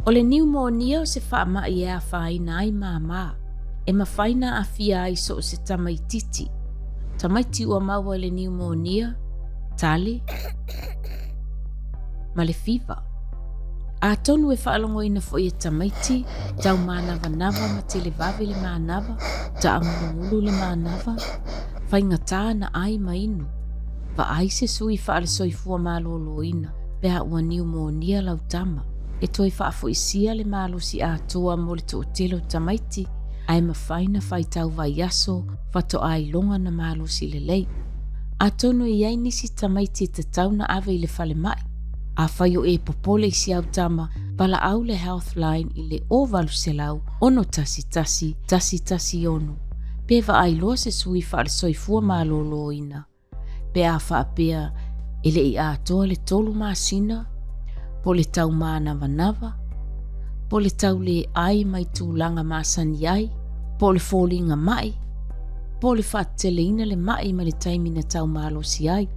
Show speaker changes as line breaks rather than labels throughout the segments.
O le pneumonia o se whaamai e a whaina ai māmā. E mawhaina a fia ai so o se tamaititi. Tamaiti ua maua le pneumonia, tali, ma le fiva. A tonu e whaalongo ina fo i e tamaiti, tau mānavanava ma te le vave le mānava, ta angulungulu le mānava, whaingatā na ai mainu. Va ai se sui whaale soifua mālolo ina, pēa ua pneumonia lautama. E toi whaafo isia le mālosi a toa mo le to telo tamaiti, ai mawhaina whaitau vai aso, whato ai longa na mālosi le lei. A tonu e iai nisi tamaiti te tau na ave i le whale mai. A whaio e popole i si au tama, pala au le Healthline i le ovalu se lau, ono tasi ono. Peva ai loa se sui whaale soifua mālolo ina. Pe a whaapea ele i a toa le tolu māsina, po le tau mānavanava, po le tau le ai mai tūlanga māsani ai, po le fōlinga mai, po le whaateleina le mai ma le taimina tau mālosi ai.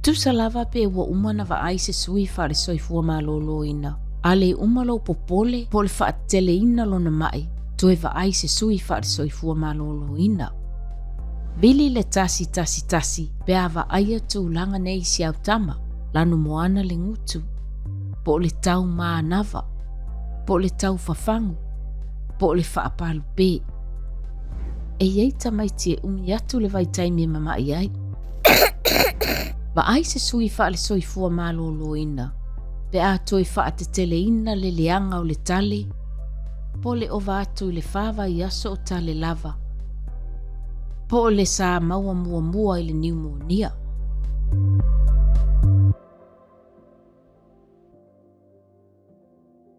Tusa lava pe ua umana wa ai se sui whaare soifua mālolo ina. A le umalo popole po le whaateleina lona mai, toe wa ai se sui whaare soifua mālolo ina. Vili le tasi, pe a wa aia tūlanga nei si au tama, lanu moana le ngutu, po le tau mānava, po le tau whafangu, po le whaapalu pē. E iei tamaiti e umi atu le vai taimi e mamai ai. Va ai se sui whaale soifua mālolo ina, pe a toi whaatetele ina le leanga o le tale, po le ova atu i le whawa i aso o tale lava, po le sa maua mua i le pneumonia.